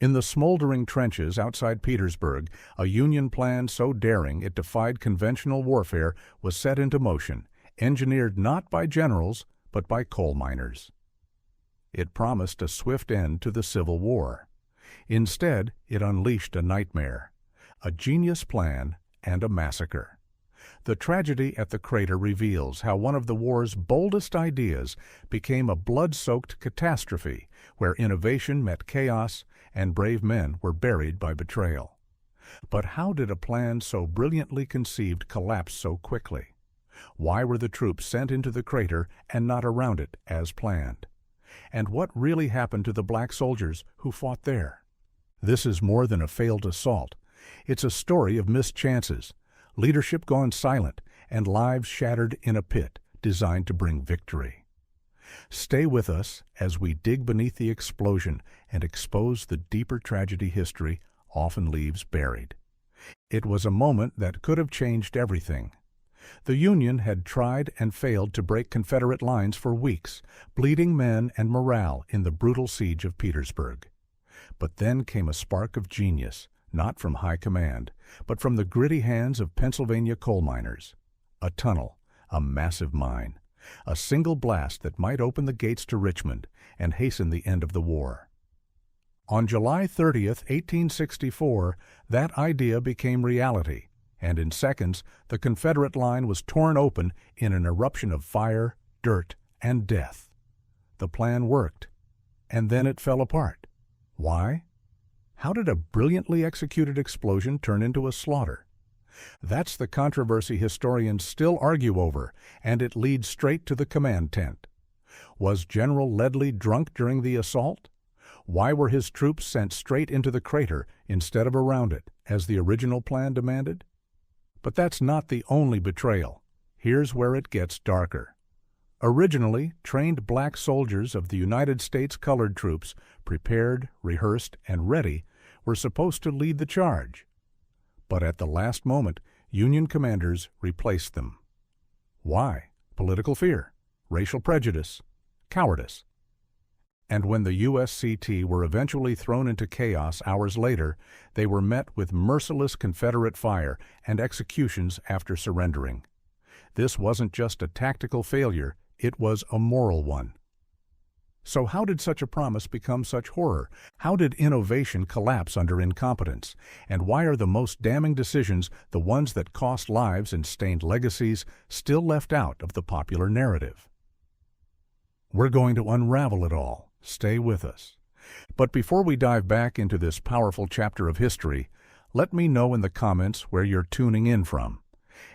In the smoldering trenches outside Petersburg, a Union plan so daring it defied conventional warfare was set into motion, engineered not by generals, but by coal miners. It promised a swift end to the Civil War. Instead, it unleashed a nightmare, a genius plan, and a massacre. The tragedy at the crater reveals how one of the war's boldest ideas became a blood-soaked catastrophe where innovation met chaos and brave men were buried by betrayal. But how did a plan so brilliantly conceived collapse so quickly? Why were the troops sent into the crater and not around it as planned? And what really happened to the black soldiers who fought there? This is more than a failed assault. It's a story of missed chances, leadership gone silent, and lives shattered in a pit designed to bring victory. Stay with us as we dig beneath the explosion and expose the deeper tragedy history often leaves buried. It was a moment that could have changed everything. The Union had tried and failed to break Confederate lines for weeks, bleeding men and morale in the brutal siege of Petersburg. But then came a spark of genius, not from high command, but from the gritty hands of Pennsylvania coal miners. A tunnel, a massive mine, a single blast that might open the gates to Richmond and hasten the end of the war. On July 30th, 1864, that idea became reality, and in seconds the Confederate line was torn open in an eruption of fire, dirt, and death. The plan worked, and then it fell apart. Why? How did a brilliantly executed explosion turn into a slaughter? That's the controversy historians still argue over, and it leads straight to the command tent. Was General Ledlie drunk during the assault? Why were his troops sent straight into the crater instead of around it, as the original plan demanded? But that's not the only betrayal. Here's where it gets darker. Originally, trained black soldiers of the United States colored troops, prepared, rehearsed, and ready, were supposed to lead the charge. But at the last moment, Union commanders replaced them. Why? Political fear, racial prejudice, cowardice. And when the USCT were eventually thrown into chaos hours later, they were met with merciless Confederate fire and executions after surrendering. This wasn't just a tactical failure, it was a moral one. So how did such a promise become such horror? How did innovation collapse under incompetence? And why are the most damning decisions, the ones that cost lives and stained legacies, still left out of the popular narrative? We're going to unravel it all. Stay with us. But before we dive back into this powerful chapter of history, let me know in the comments where you're tuning in from.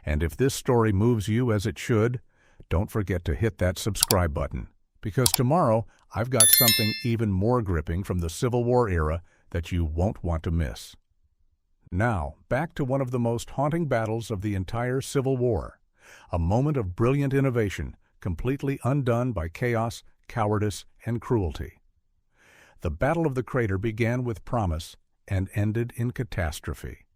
And if this story moves you as it should, don't forget to hit that subscribe button, because tomorrow I've got something even more gripping from the Civil War era that you won't want to miss. Now, back to one of the most haunting battles of the entire Civil War, a moment of brilliant innovation, completely undone by chaos, cowardice, and cruelty. The Battle of the Crater began with promise and ended in catastrophe.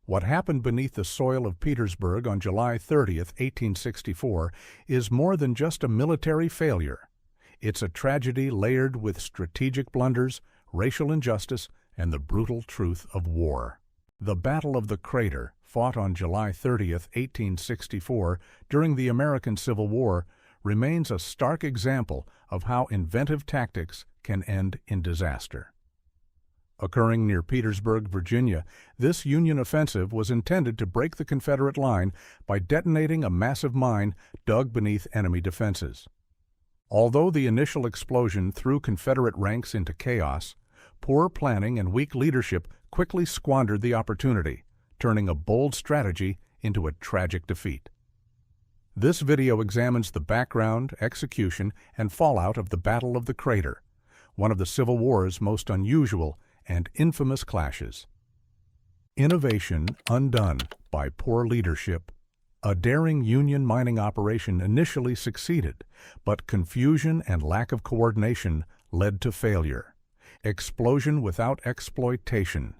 What happened beneath the soil of Petersburg on July 30th, 1864, is more than just a military failure. It's a tragedy layered with strategic blunders, racial injustice, and the brutal truth of war. The Battle of the Crater, fought on July 30th, 1864, during the American Civil War, remains a stark example of how inventive tactics can end in disaster. Occurring near Petersburg, Virginia, this Union offensive was intended to break the Confederate line by detonating a massive mine dug beneath enemy defenses. Although the initial explosion threw Confederate ranks into chaos, poor planning and weak leadership quickly squandered the opportunity, turning a bold strategy into a tragic defeat. This video examines the background, execution, and fallout of the Battle of the Crater, one of the Civil War's most unusual and infamous clashes. Innovation undone by poor leadership. A daring Union mining operation initially succeeded, but confusion and lack of coordination led to failure. Explosion without exploitation.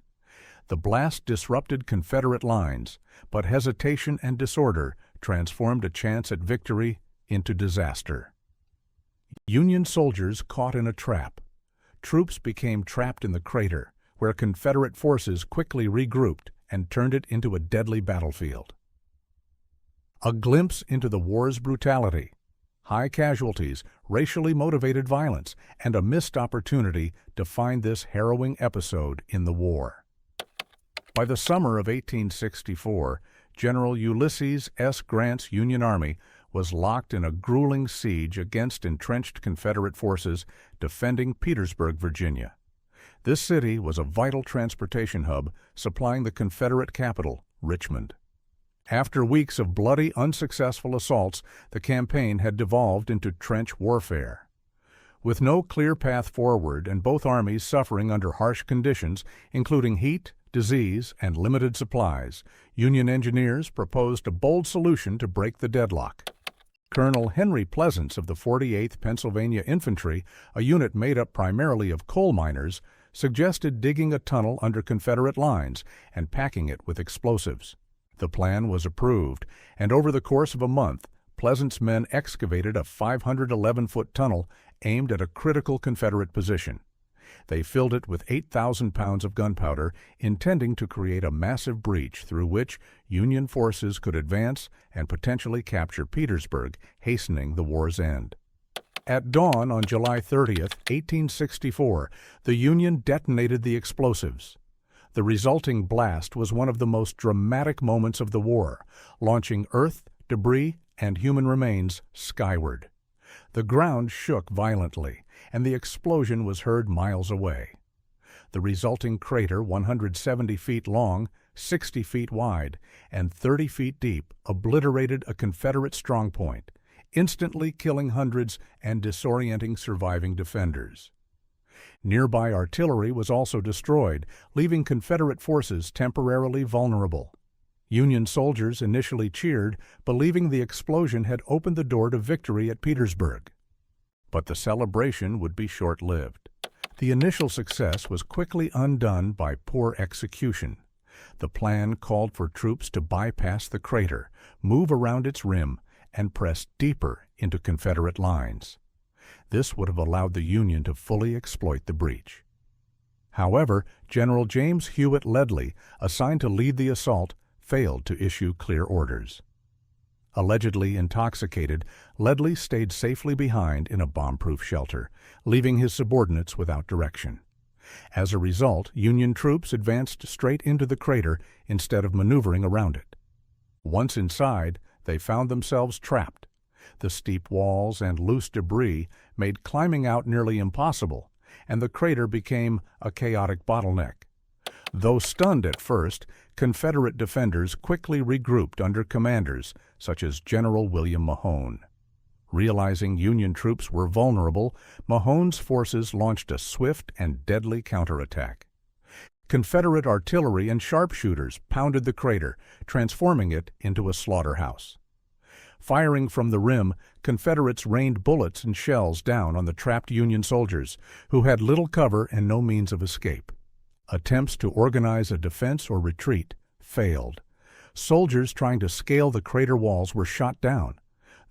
The blast disrupted Confederate lines, but hesitation and disorder transformed a chance at victory into disaster. Union soldiers caught in a trap. troops became trapped in the crater, where Confederate forces quickly regrouped and turned it into a deadly battlefield. A glimpse into the war's brutality, high casualties, racially motivated violence, and a missed opportunity to find this harrowing episode in the war. By the summer of 1864, General Ulysses S. Grant's Union Army was locked in a grueling siege against entrenched Confederate forces defending Petersburg, Virginia. This city was a vital transportation hub supplying the Confederate capital, Richmond. After weeks of bloody, unsuccessful assaults, the campaign had devolved into trench warfare. With no clear path forward and both armies suffering under harsh conditions, including heat, disease, and limited supplies, Union engineers proposed a bold solution to break the deadlock. Colonel Henry Pleasants of the 48th Pennsylvania Infantry, a unit made up primarily of coal miners, suggested digging a tunnel under Confederate lines and packing it with explosives. The plan was approved, and over the course of a month, Pleasant's men excavated a 511-foot tunnel aimed at a critical Confederate position. They filled it with 8,000 pounds of gunpowder, intending to create a massive breach through which Union forces could advance and potentially capture Petersburg, hastening the war's end. At dawn on July 30, 1864, the Union detonated the explosives. The resulting blast was one of the most dramatic moments of the war, launching earth, debris, and human remains skyward. The ground shook violently, and the explosion was heard miles away. The resulting crater, 170 feet long, 60 feet wide, and 30 feet deep, obliterated a Confederate strongpoint, instantly killing hundreds and disorienting surviving defenders. Nearby artillery was also destroyed, leaving Confederate forces temporarily vulnerable. Union soldiers initially cheered, believing the explosion had opened the door to victory at Petersburg. But the celebration would be short-lived. The initial success was quickly undone by poor execution. The plan called for troops to bypass the crater, move around its rim, and press deeper into Confederate lines. This would have allowed the Union to fully exploit the breach. However, General James Hewitt Ledlie, assigned to lead the assault, failed to issue clear orders. Allegedly intoxicated, Ledlie stayed safely behind in a bomb-proof shelter, leaving his subordinates without direction. As a result, Union troops advanced straight into the crater instead of maneuvering around it. Once inside, they found themselves trapped. The steep walls and loose debris made climbing out nearly impossible, and the crater became a chaotic bottleneck. Though stunned at first, Confederate defenders quickly regrouped under commanders such as General William Mahone. Realizing Union troops were vulnerable, Mahone's forces launched a swift and deadly counterattack. Confederate artillery and sharpshooters pounded the crater, transforming it into a slaughterhouse. Firing from the rim, Confederates rained bullets and shells down on the trapped Union soldiers, who had little cover and no means of escape. Attempts to organize a defense or retreat failed. Soldiers trying to scale the crater walls were shot down.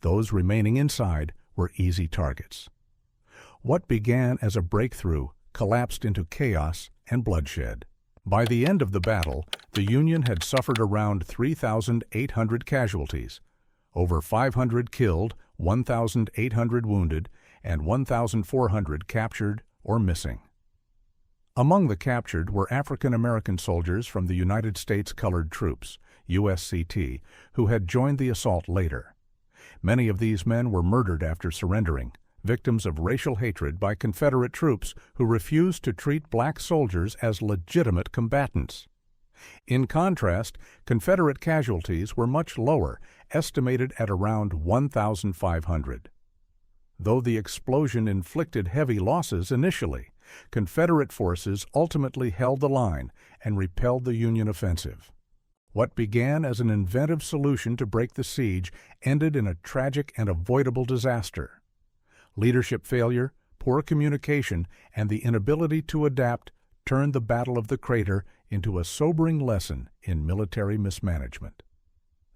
Those remaining inside were easy targets. What began as a breakthrough collapsed into chaos and bloodshed. By the end of the battle, the Union had suffered around 3,800 casualties, over 500 killed, 1,800 wounded, and 1,400 captured or missing. Among the captured were African American soldiers from the United States Colored Troops, USCT, who had joined the assault later. Many of these men were murdered after surrendering, victims of racial hatred by Confederate troops who refused to treat black soldiers as legitimate combatants. In contrast, Confederate casualties were much lower, estimated at around 1,500. Though the explosion inflicted heavy losses initially, Confederate forces ultimately held the line and repelled the Union offensive. What began as an inventive solution to break the siege ended in a tragic and avoidable disaster. Leadership failure, poor communication, and the inability to adapt turned the Battle of the Crater into a sobering lesson in military mismanagement.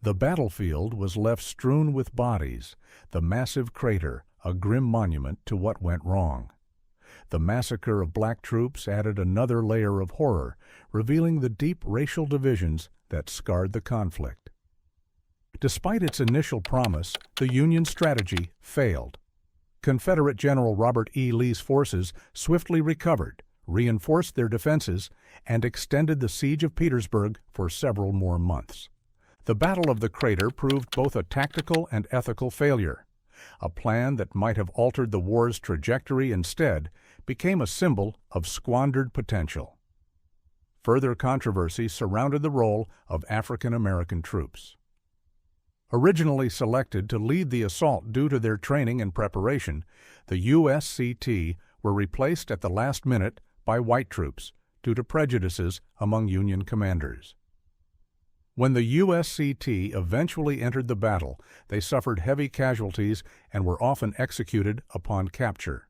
The battlefield was left strewn with bodies, the massive crater a grim monument to what went wrong. The massacre of black troops added another layer of horror, revealing the deep racial divisions that scarred the conflict. Despite its initial promise, the Union strategy failed. Confederate General Robert E. Lee's forces swiftly recovered, reinforced their defenses, and extended the siege of Petersburg for several more months. The Battle of the Crater proved both a tactical and ethical failure. A plan that might have altered the war's trajectory instead became a symbol of squandered potential. Further controversy surrounded the role of African American troops. Originally selected to lead the assault due to their training and preparation, the USCT were replaced at the last minute by white troops due to prejudices among Union commanders. When the USCT eventually entered the battle, they suffered heavy casualties and were often executed upon capture.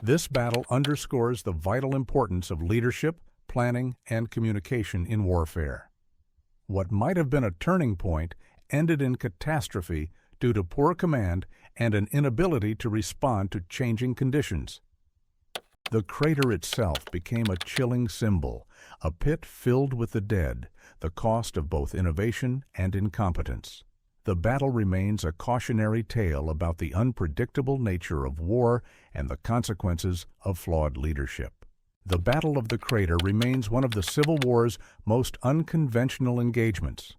This battle underscores the vital importance of leadership, planning, and communication in warfare. What might have been a turning point ended in catastrophe due to poor command and an inability to respond to changing conditions. The crater itself became a chilling symbol, a pit filled with the dead, the cost of both innovation and incompetence. The battle remains a cautionary tale about the unpredictable nature of war and the consequences of flawed leadership. The Battle of the Crater remains one of the Civil War's most unconventional engagements.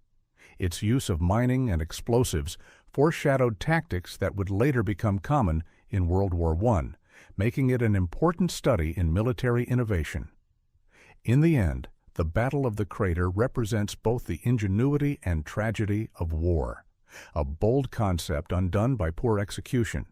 Its use of mining and explosives foreshadowed tactics that would later become common in World War I, making it an important study in military innovation. In the end, the Battle of the Crater represents both the ingenuity and tragedy of war, a bold concept undone by poor execution.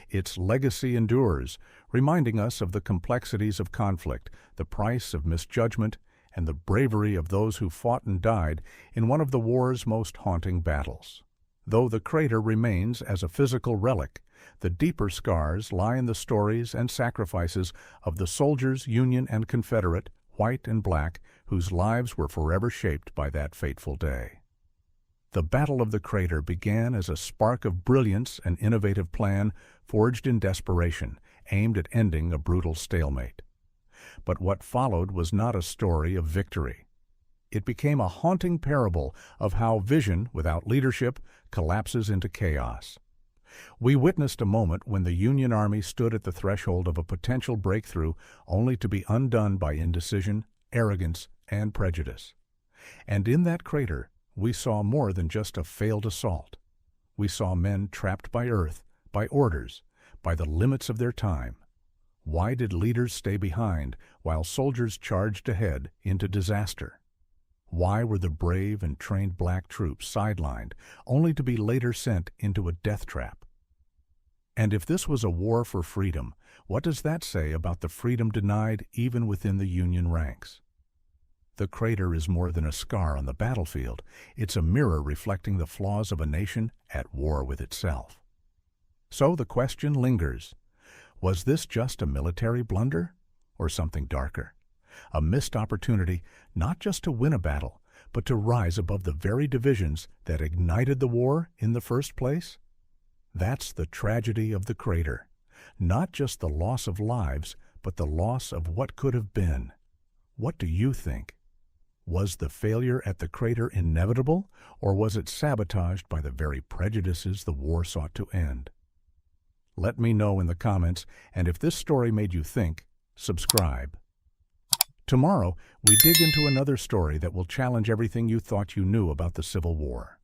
Its legacy endures, reminding us of the complexities of conflict, the price of misjudgment, and the bravery of those who fought and died in one of the war's most haunting battles. Though the crater remains as a physical relic, the deeper scars lie in the stories and sacrifices of the soldiers, Union and Confederate, white and black, whose lives were forever shaped by that fateful day. The Battle of the Crater began as a spark of brilliance and innovative plan forged in desperation, aimed at ending a brutal stalemate. But what followed was not a story of victory. It became a haunting parable of how vision without leadership collapses into chaos. We witnessed a moment when the Union Army stood at the threshold of a potential breakthrough only to be undone by indecision, arrogance, and prejudice. And in that crater, we saw more than just a failed assault. We saw men trapped by earth, by orders, by the limits of their time. Why did leaders stay behind while soldiers charged ahead into disaster? Why were the brave and trained black troops sidelined, only to be later sent into a death trap? And if this was a war for freedom, what does that say about the freedom denied even within the Union ranks? The crater is more than a scar on the battlefield. It's a mirror reflecting the flaws of a nation at war with itself. So the question lingers. Was this just a military blunder, or something darker? A missed opportunity not just to win a battle, but to rise above the very divisions that ignited the war in the first place? That's the tragedy of the crater. Not just the loss of lives, but the loss of what could have been. What do you think? Was the failure at the crater inevitable, or was it sabotaged by the very prejudices the war sought to end? Let me know in the comments, and if this story made you think, subscribe. Tomorrow, we dig into another story that will challenge everything you thought you knew about the Civil War.